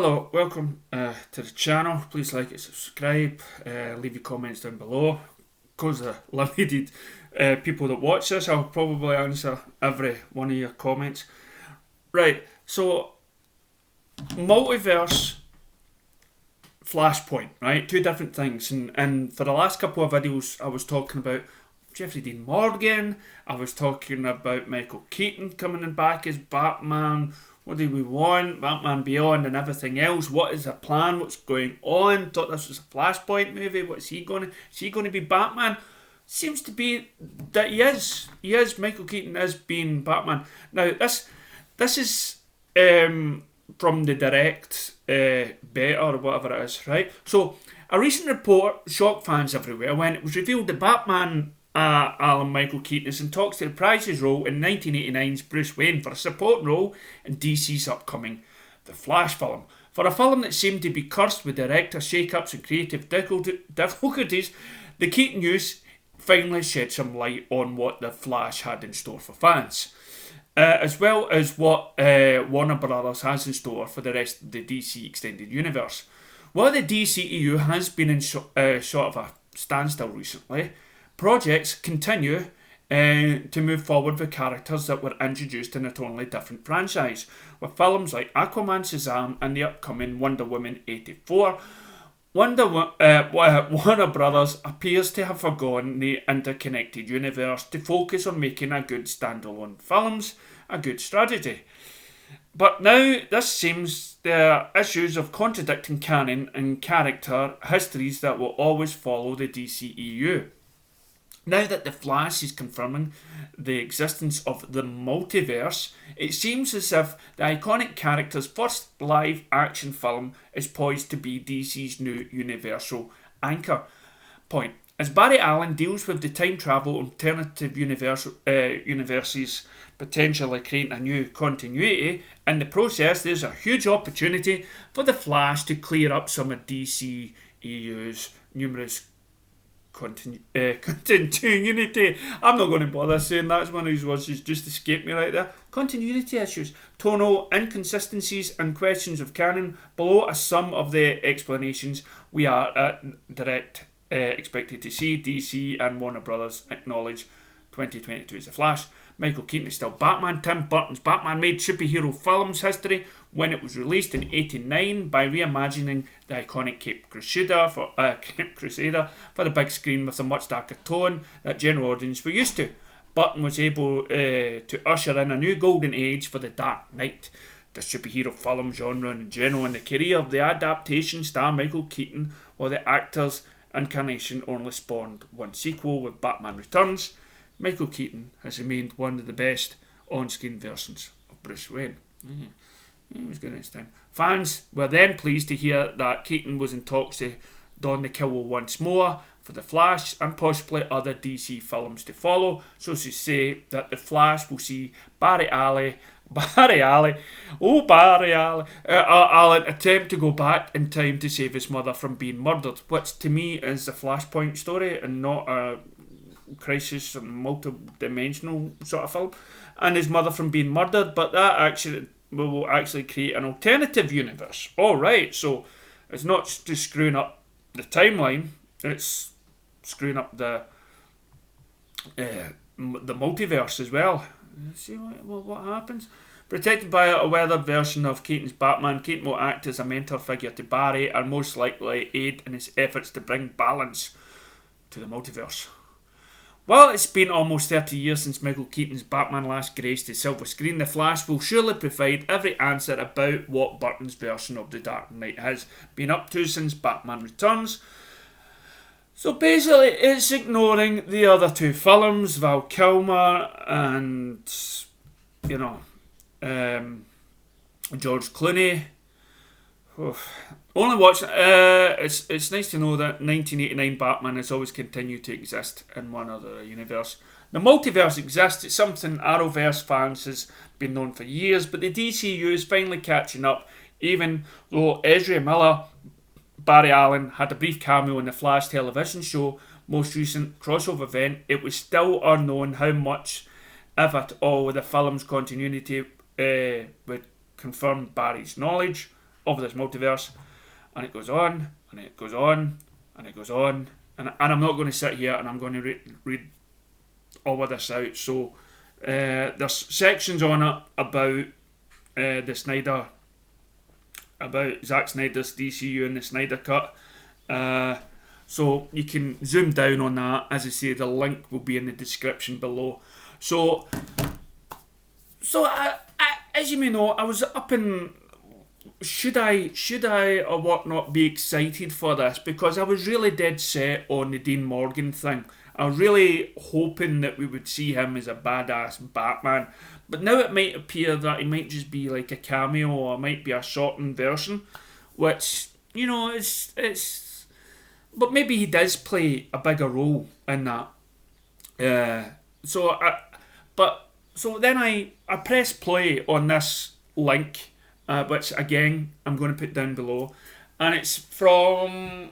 Hello, welcome to the channel. Please like it, subscribe, leave your comments down below. Because the limited people that watch this, I'll probably answer every one of your comments. Right, so multiverse, Flashpoint, right? Two different things. And for the last couple of videos, I was talking about Jeffrey Dean Morgan. I was talking about Michael Keaton coming back as Batman. What do we want? Batman Beyond and everything else. What is the plan? What's going on? Thought this was a Flashpoint movie. What's he going to? Is he going to be Batman? Seems to be that he is. He is. Michael Keaton is being Batman. Now this is from the direct beta or whatever it is, right? So a recent report shocked fans everywhere when it was revealed that Batman Alan Michael Keaton is in talks to reprise his role in 1989's Bruce Wayne for a support role in DC's upcoming The Flash film. For a film that seemed to be cursed with director shake-ups and creative difficulties, the Keaton news finally shed some light on what The Flash had in store for fans, as well as what Warner Brothers has in store for the rest of the DC Extended Universe. While the DCEU has been in sort of a standstill recently, projects continue to move forward with characters that were introduced in a totally different franchise, with films like Aquaman, Shazam and the upcoming Wonder Woman 84. Warner Brothers appears to have forgone the interconnected universe to focus on making a good standalone films, a good strategy. But now this seems there are issues of contradicting canon and character histories that will always follow the DCEU. Now that The Flash is confirming the existence of the multiverse, it seems as if the iconic character's first live action film is poised to be DC's new universal anchor point. As Barry Allen deals with the time travel alternative universes potentially creating a new continuity, in the process there's a huge opportunity for The Flash to clear up some of DCEU's numerous continuity. I'm not going to bother saying that's one of these words just escaped me right there. Continuity issues, tonal inconsistencies and questions of canon. Below are some of the explanations we are expected to see. DC and Warner Brothers acknowledge 2022 is The Flash. Michael Keaton is still Batman. Tim Burton's Batman made superhero films history when it was released in '89 by reimagining the iconic Cape Crusader for the big screen with a much darker tone that general audience were used to. Burton was able to usher in a new golden age for the Dark Knight, the superhero film genre in general, and the career of the adaptation star Michael Keaton, while the actor's incarnation only spawned one sequel with Batman Returns. Michael Keaton has remained one of the best on-screen versions of Bruce Wayne. He was good at his time. Fans were then pleased to hear that Keaton was in talks to don the cowl once more for The Flash and possibly other DC films to follow, so to say that The Flash will see Barry Allen attempt to go back in time to save his mother from being murdered, which to me is the Flashpoint story and not a crisis and multi-dimensional sort of film, and his mother from being murdered. But that actually will actually create an alternative universe. Alright, so it's not just screwing up the timeline, it's screwing up the multiverse as well. See what happens. Protected by a weathered version of Keaton's Batman, Keaton will act as a mentor figure to Barry and most likely aid in his efforts to bring balance to the multiverse. While it's been almost 30 years since Michael Keaton's Batman last graced the silver screen, The Flash will surely provide every answer about what Burton's version of the Dark Knight has been up to since Batman Returns. So basically it's ignoring the other two films, Val Kilmer and George Clooney. Only watch. It's nice to know that 1989 Batman has always continued to exist in one other universe. The multiverse exists. It's something Arrowverse fans has been known for years, but the DCU is finally catching up. Even though Ezra Miller, Barry Allen had a brief cameo in the Flash television show, most recent crossover event, it was still unknown how much, if at all, the film's continuity would confirm Barry's knowledge of this multiverse, and it goes on, and it goes on, and it goes on, and I'm not going to sit here and I'm going to read all of this out. So there's sections on it about the Snyder, about Zack Snyder's DCU and the Snyder Cut. So you can zoom down on that. As I say, the link will be in the description below. So I, as you may know, I was up in. Should I or whatnot be excited for this? Because I was really dead set on the Dean Morgan thing. I was really hoping that we would see him as a badass Batman. But now it might appear that he might just be like a cameo, or it might be a shortened version, which, you know, it's. But maybe he does play a bigger role in that. So then I press play on this link, which again I'm going to put down below, and it's from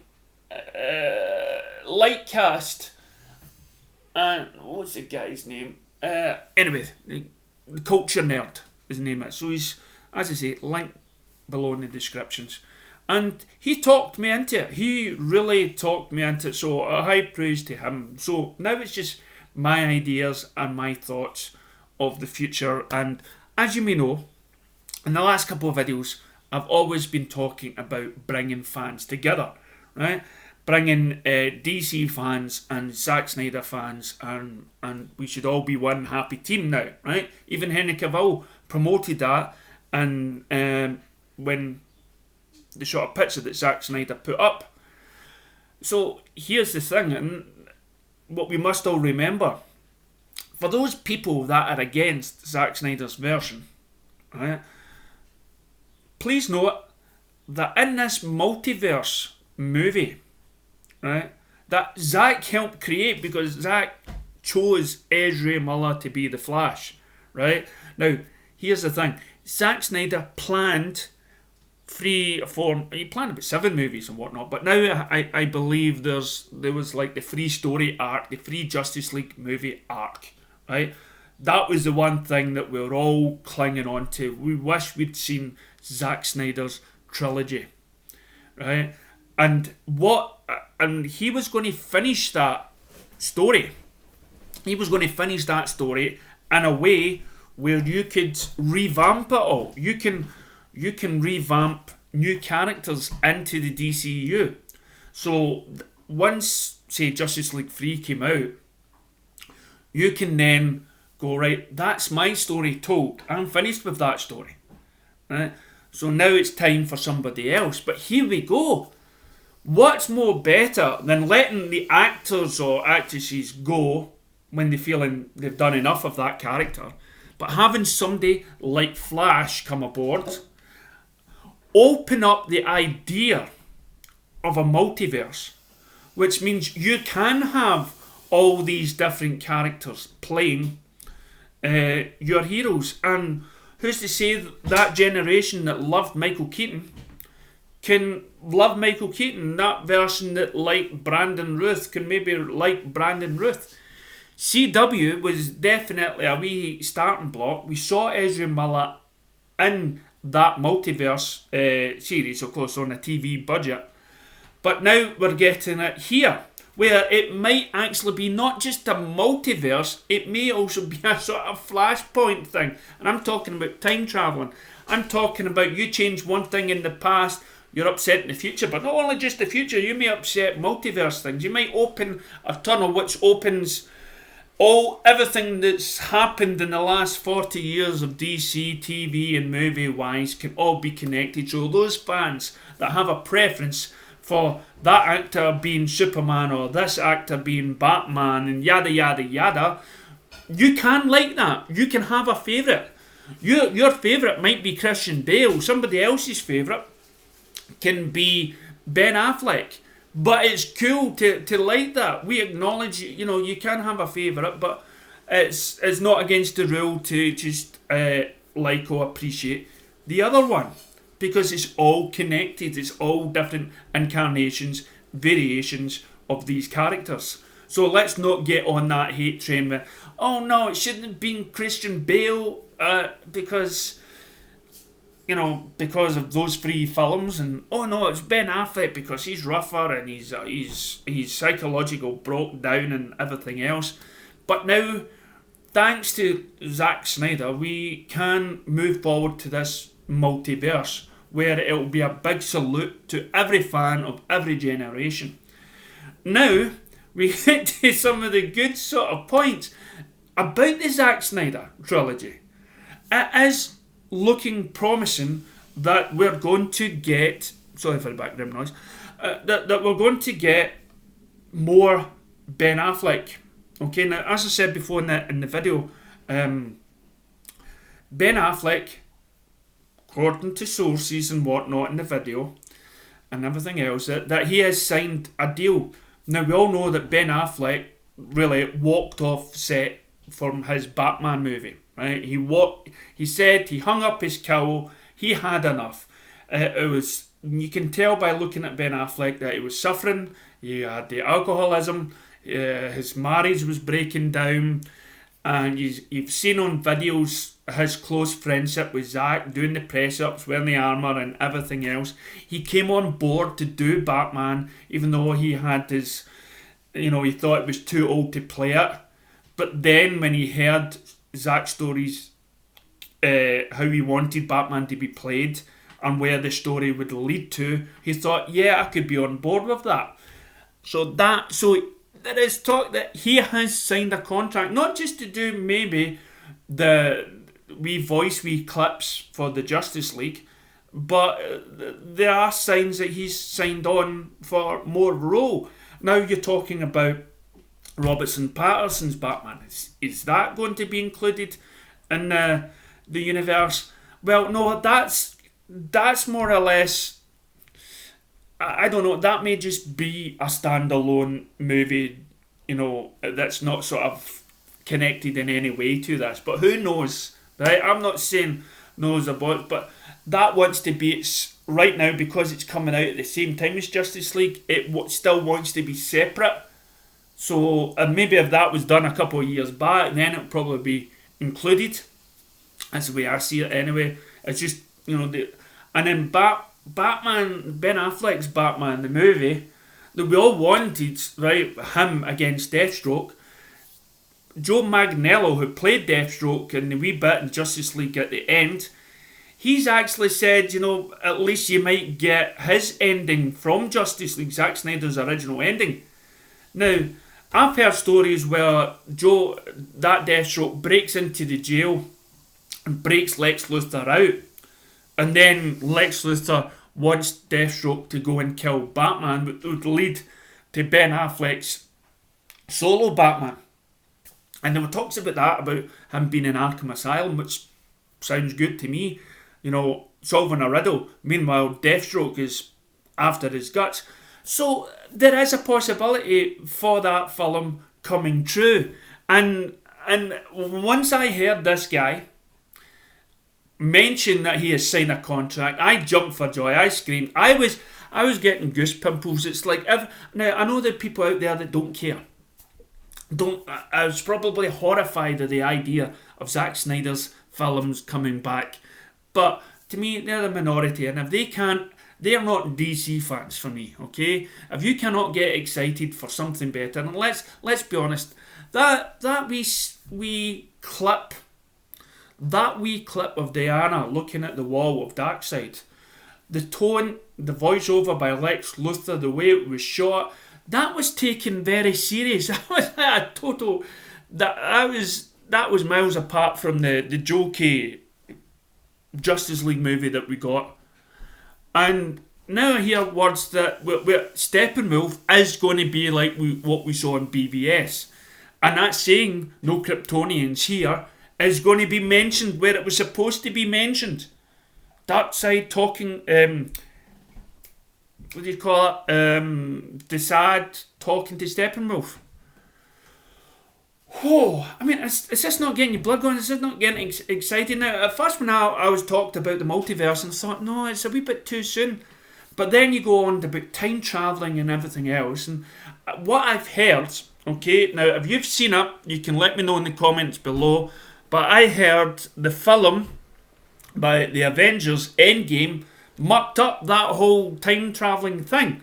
Lightcast. And what's the guy's name? Anyway, the Culture Nerd, his name is. So he's, as I say, link below in the descriptions. And he talked me into it. He really talked me into it. So a high praise to him. So now it's just my ideas and my thoughts of the future. And as you may know, in the last couple of videos, I've always been talking about bringing fans together, right? Bringing DC fans and Zack Snyder fans, and we should all be one happy team now, right? Even Henry Cavill promoted that, and when the shot of picture that Zack Snyder put up. So here's the thing, and what we must all remember: for those people that are against Zack Snyder's version, right? Please note that in this multiverse movie, right, that Zack helped create, because Zack chose Ezra Miller to be the Flash, right? Now, here's the thing. Zack Snyder planned he planned about 7 movies and whatnot, but now I believe there was like the free story arc, the free Justice League movie arc, right? That was the one thing that we were all clinging on to. We wish we'd seen Zack Snyder's trilogy, right? And he was going to finish that story. He was going to finish that story in a way where you could revamp it all. You can revamp new characters into the DCU. So once, say, Justice League 3 came out, you can then go, right, that's my story told. I'm finished with that story, right? So now it's time for somebody else. But here we go. What's more better than letting the actors or actresses go when they feel they've done enough of that character, but having somebody like Flash come aboard, open up the idea of a multiverse, which means you can have all these different characters playing your heroes. And who's to say that generation that loved Michael Keaton can love Michael Keaton? That version that liked Brandon Routh can maybe like Brandon Routh. CW was definitely a wee starting block. We saw Ezra Miller in that multiverse series, of course, on a TV budget. But now we're getting it here, where it might actually be not just a multiverse, it may also be a sort of flashpoint thing. And I'm talking about time travelling. I'm talking about you change one thing in the past, you're upset in the future, but not only just the future, you may upset multiverse things. You might open a tunnel which opens everything that's happened in the last 40 years of DC, TV and movie wise can all be connected. So those fans that have a preference for that actor being Superman or this actor being Batman and yada yada yada, you can like that. You can have a favourite. Your favourite might be Christian Bale. Somebody else's favourite can be Ben Affleck. But it's cool to like that. We acknowledge, you can have a favourite, but it's not against the rule to just like or appreciate the other one. Because it's all connected. It's all different incarnations, variations of these characters. So let's not get on that hate train with, oh no, it shouldn't have been Christian Bale, because because of those 3 films, and oh no, it's Ben Affleck because he's rougher and he's psychological broke down and everything else. But now, thanks to Zack Snyder, we can move forward to this multiverse where it will be a big salute to every fan of every generation. Now, we get to some of the good sort of points about the Zack Snyder trilogy. It is looking promising that we're going to get, sorry for the background noise, that we're going to get more Ben Affleck. Okay, now as I said before in the video, Ben Affleck, according to sources and whatnot in the video and everything else, that he has signed a deal. Now we all know that Ben Affleck really walked off set from his Batman movie. Right, he said he hung up his cowl. He had enough. You can tell by looking at Ben Affleck that he was suffering. He had the alcoholism. His marriage was breaking down, and you've seen on videos his close friendship with Zack, doing the press ups, wearing the armor, and everything else. He came on board to do Batman, even though he had his, he thought it was too old to play it. But then when he heard Zack's stories, how he wanted Batman to be played and where the story would lead to, he thought, yeah, I could be on board with that. So there is talk that he has signed a contract, not just to do maybe the wee clips for the Justice League, but there are signs that he's signed on for more role. Now you're talking about Robertson Patterson's Batman. Is that going to be included in the universe? Well, no, that's more or less, I don't know, that may just be a standalone movie, that's not sort of connected in any way to this. But who knows, right? I'm not saying knows about it, but that wants to be, right now, because it's coming out at the same time as Justice League, it still wants to be separate. So maybe if that was done a couple of years back, then it would probably be included. That's the way I see it anyway. It's just, and then Batman, Ben Affleck's Batman, the movie, that we all wanted, right, him against Deathstroke. Joe Manganiello, who played Deathstroke in the wee bit in Justice League at the end, he's actually said, at least you might get his ending from Justice League, Zack Snyder's original ending. Now, I've heard stories where that Deathstroke, breaks into the jail and breaks Lex Luthor out. And then Lex Luthor wants Deathstroke to go and kill Batman, which would lead to Ben Affleck's solo Batman. And there were talks about that, about him being in Arkham Asylum, which sounds good to me. Solving a riddle. Meanwhile, Deathstroke is after his guts. So there is a possibility for that film coming true. And once I heard this guy mention that he has signed a contract, I jumped for joy. I screamed. I was getting goose pimples. It's like, now I know there are people out there that don't care. I was probably horrified at the idea of Zack Snyder's films coming back. But to me, they're the minority, and if they can't, they're not DC fans for me, okay? If you cannot get excited for something better, and let's be honest, that wee clip of Diana looking at the wall of Darkseid, the tone, the voiceover by Lex Luthor, the way it was shot, that was taken very serious. That was a total. That was miles apart from the jokey Justice League movie that we got. And now I hear words that Steppenwolf is going to be like what we saw in BVS. And that saying, no Kryptonians here, is going to be mentioned where it was supposed to be mentioned. Darkseid talking, what do you call it? Desaad talking to Steppenwolf. Oh, I mean, is this not getting your blood going? Is this not getting excited now? At first when I was talked about the multiverse, and I thought, no, it's a wee bit too soon. But then you go on about time travelling and everything else, and what I've heard, okay, now if you've seen it, you can let me know in the comments below, but I heard the film by the Avengers Endgame mucked up that whole time travelling thing.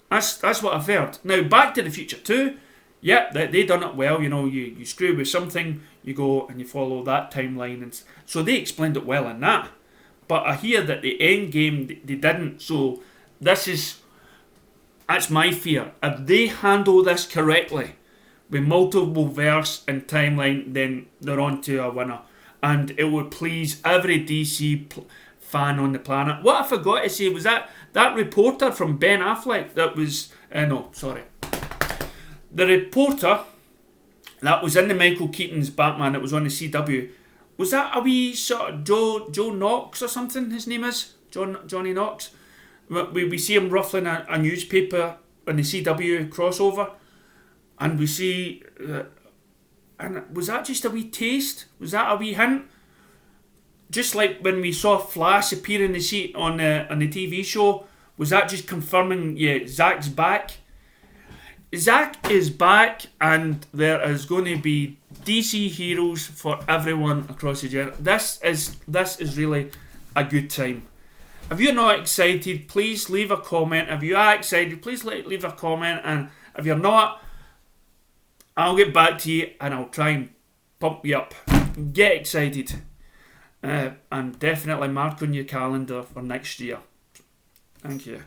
That's what I've heard. Now, Back to the Future 2, yeah, they done it well. You screw with something, you go and you follow that timeline. And so they explained it well in that. But I hear that the end game, they didn't. So that's my fear. If they handle this correctly, with multiple verse and timeline, then they're on to a winner. And it would please every DC fan on the planet. What I forgot to say was that reporter from Ben Affleck that was... The reporter that was in the Michael Keaton's Batman that was on the CW, was that a wee sort of Joe Knox or something his name is? Johnny Knox? We see him ruffling a newspaper in the CW crossover, and we see... and was that just a wee taste? Was that a wee hint? Just like when we saw Flash appear in the seat on the TV show, was that just confirming, yeah, Zach's back? Zach is back, and there is going to be DC heroes for everyone across the genre. This is really a good time. If you're not excited, please leave a comment. If you are excited, please leave a comment. And if you're not, I'll get back to you and I'll try and pump you up. Get excited. And definitely mark on your calendar for next year. Thank you.